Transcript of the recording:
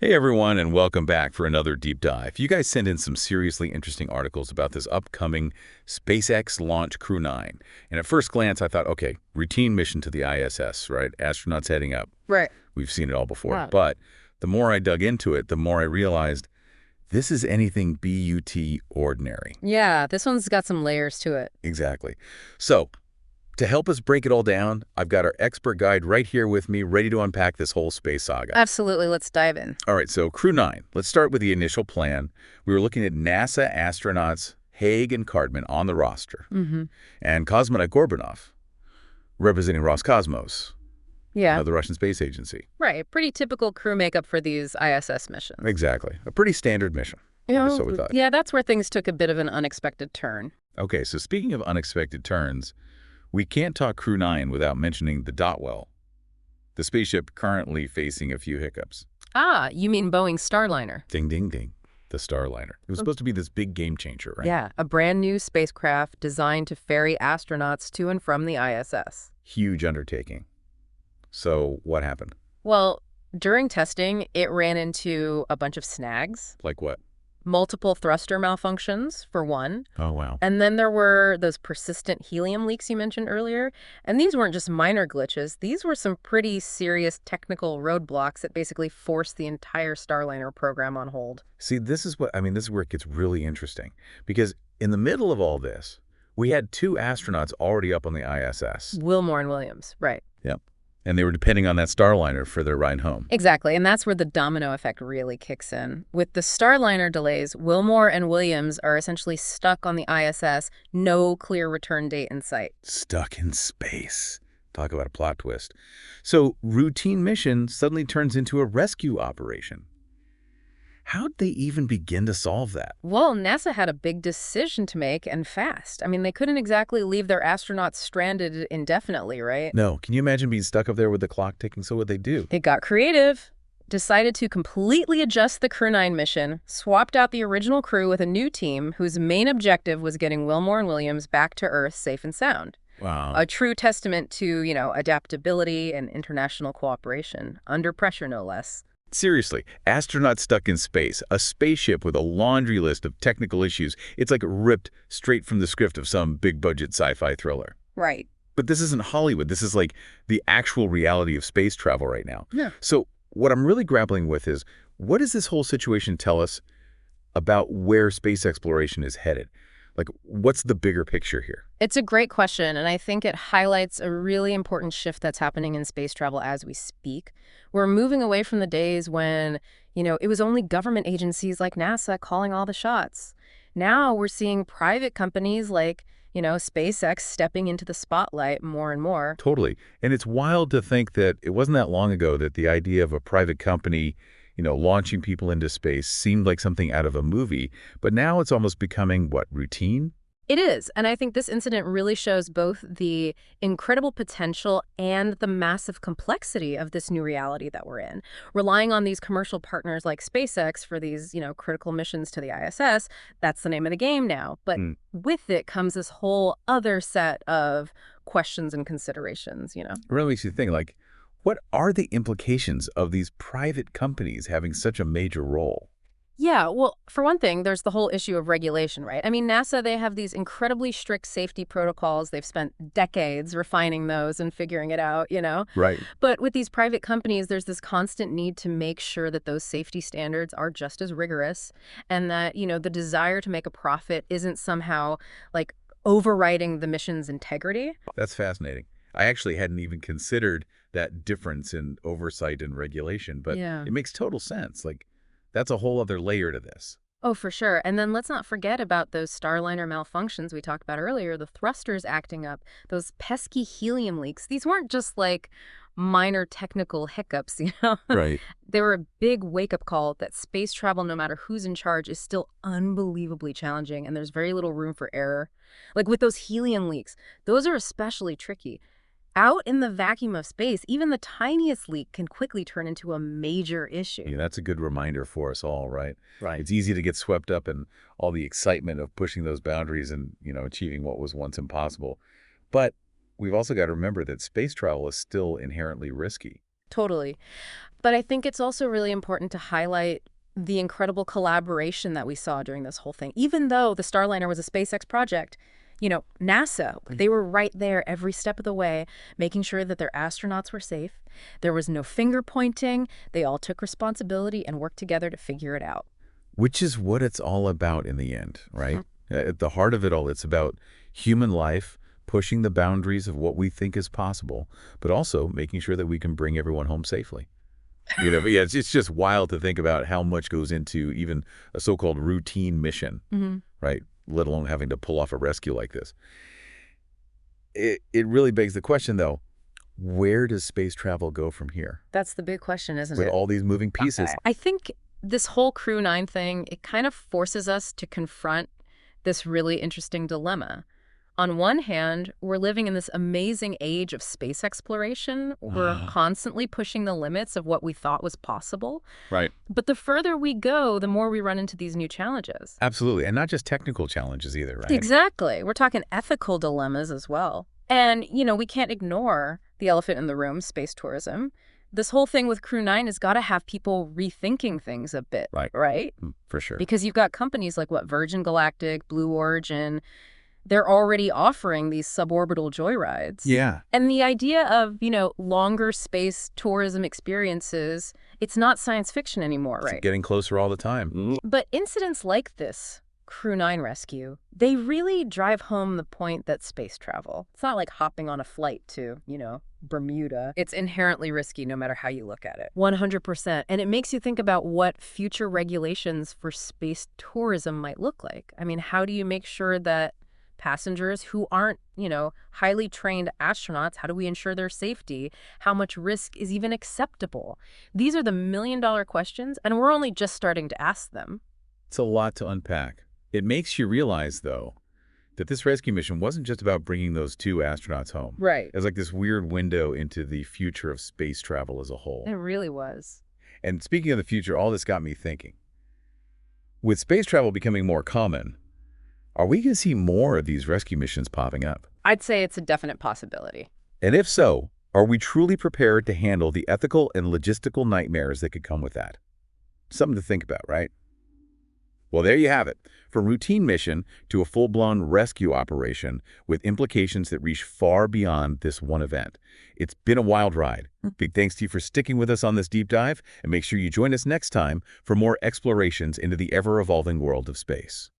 Hey everyone, and welcome back for another deep dive. You guys sent in some seriously interesting articles about this upcoming SpaceX launch Crew-9. And at first glance, I thought, okay, routine mission to the ISS, right? Astronauts heading up. Right. We've seen it all before. Yeah. But the more I dug into it, the more I realized this is anything but ordinary. Yeah, this one's got some layers to it. Exactly. So, to help us break it all down, I've got our expert guide right here with me, ready to unpack this whole space saga. Absolutely. Let's dive in. All right, so Crew-9. Let's start with the initial plan. We were looking at NASA astronauts Haig and Cartman on the roster, and cosmonaut Gorbanov, representing Roscosmos, Yeah. the Russian space agency. Right. Pretty typical crew makeup for these ISS missions. Exactly. A pretty standard mission. So we thought. Yeah, that's where things took a bit of an unexpected turn. Okay, so speaking of unexpected turns, we can't talk Crew-9 without mentioning the Dotwell, the spaceship currently facing a few hiccups. Ah, you mean Boeing Starliner. Ding, ding, ding. The Starliner. It was supposed to be this big game changer, right? Yeah, a brand new spacecraft designed to ferry astronauts to and from the ISS. Huge undertaking. So what happened? Well, during testing, it ran into a bunch of snags, Like what? multiple thruster malfunctions, for one. Oh, wow. And then there were those persistent helium leaks you mentioned earlier. And these weren't just minor glitches. These were some pretty serious technical roadblocks that basically forced the entire Starliner program on hold. See, this is where it gets really interesting. Because in the middle of all this, we had two astronauts already up on the ISS. Wilmore and Williams, right. Yep. And they were depending on that Starliner for their ride home. Exactly, and that's where the domino effect really kicks in. With the Starliner delays, Wilmore and Williams are essentially stuck on the ISS, no clear return date in sight. Stuck in space. Talk about a plot twist. So routine mission suddenly turns into a rescue operation. How'd they even begin to solve that? Well, NASA had a big decision to make, and fast. I mean, they couldn't exactly leave their astronauts stranded indefinitely, right? No. Can you imagine being stuck up there with the clock ticking? So what'd they do? They got creative, decided to completely adjust the Crew-9 mission, swapped out the original crew with a new team whose main objective was getting Wilmore and Williams back to Earth safe and sound. Wow. A true testament to, adaptability and international cooperation, under pressure no less. Seriously, astronauts stuck in space, a spaceship with a laundry list of technical issues. It's like ripped straight from the script of some big-budget sci-fi thriller. Right. But this isn't Hollywood. This is like the actual reality of space travel right now. Yeah. So what I'm really grappling with is, what does this whole situation tell us about where space exploration is headed? Like, what's the bigger picture here? It's a great question, and I think it highlights a really important shift that's happening in space travel as we speak. We're moving away from the days when, it was only government agencies like NASA calling all the shots. Now we're seeing private companies like, SpaceX stepping into the spotlight more and more. Totally. And it's wild to think that it wasn't that long ago that the idea of a private company launching people into space seemed like something out of a movie, but now it's almost becoming, routine? It is, and I think this incident really shows both the incredible potential and the massive complexity of this new reality that we're in. Relying on these commercial partners like SpaceX for these, critical missions to the ISS, that's the name of the game now. But with it comes this whole other set of questions and considerations, It really makes you think, what are the implications of these private companies having such a major role? Yeah, well, for one thing, there's the whole issue of regulation, right? I mean, NASA, they have these incredibly strict safety protocols. They've spent decades refining those and figuring it out, Right. But with these private companies, there's this constant need to make sure that those safety standards are just as rigorous and that, the desire to make a profit isn't somehow overriding the mission's integrity. That's fascinating. I actually hadn't even considered that difference in oversight and regulation, but it makes total sense. That's a whole other layer to this. Oh, for sure. And then let's not forget about those Starliner malfunctions we talked about earlier, the thrusters acting up, those pesky helium leaks. These weren't just minor technical hiccups, Right. They were a big wake-up call that space travel, no matter who's in charge, is still unbelievably challenging, and there's very little room for error. Like with those helium leaks, those are especially tricky. Out in the vacuum of space, even the tiniest leak can quickly turn into a major issue. Yeah, that's a good reminder for us all, right? Right. It's easy to get swept up in all the excitement of pushing those boundaries and, achieving what was once impossible. But we've also got to remember that space travel is still inherently risky. Totally. But I think it's also really important to highlight the incredible collaboration that we saw during this whole thing. Even though the Starliner was a SpaceX project, NASA, they were right there every step of the way, making sure that their astronauts were safe. There was no finger pointing. They all took responsibility and worked together to figure it out. Which is what it's all about in the end, right? At the heart of it all, it's about human life, pushing the boundaries of what we think is possible, but also making sure that we can bring everyone home safely. But yeah, it's just wild to think about how much goes into even a so-called routine mission, right? Let alone having to pull off a rescue like this. It really begs the question, though, where does space travel go from here? That's the big question, isn't With it? all these moving pieces. I think this whole Crew-9 thing, it kind of forces us to confront this really interesting dilemma. On one hand, we're living in this amazing age of space exploration. We're constantly pushing the limits of what we thought was possible. Right. But the further we go, the more we run into these new challenges. Absolutely. And not just technical challenges either, right? Exactly. We're talking ethical dilemmas as well. And, we can't ignore the elephant in the room, space tourism. This whole thing with Crew-9 has got to have people rethinking things a bit, right? For sure. Because you've got companies like Virgin Galactic, Blue Origin. They're already offering these suborbital joyrides. Yeah. And the idea of, longer space tourism experiences, it's not science fiction anymore, right? It's getting closer all the time. But incidents like this Crew-9 rescue, they really drive home the point that space travel, it's not like hopping on a flight to, Bermuda. It's inherently risky no matter how you look at it. 100%. And it makes you think about what future regulations for space tourism might look like. I mean, how do you make sure that passengers who aren't, highly trained astronauts, how do we ensure their safety? How much risk is even acceptable? These are the million-dollar questions, and we're only just starting to ask them. It's a lot to unpack. It makes you realize, though, that this rescue mission wasn't just about bringing those 2 astronauts home. Right. It's like this weird window into the future of space travel as a whole. It really was. And speaking of the future, all this got me thinking. With space travel becoming more common, are we going to see more of these rescue missions popping up? I'd say it's a definite possibility. And if so, are we truly prepared to handle the ethical and logistical nightmares that could come with that? Something to think about, right? Well, there you have it. From routine mission to a full-blown rescue operation with implications that reach far beyond this one event. It's been a wild ride. Big thanks to you for sticking with us on this deep dive, and make sure you join us next time for more explorations into the ever-evolving world of space.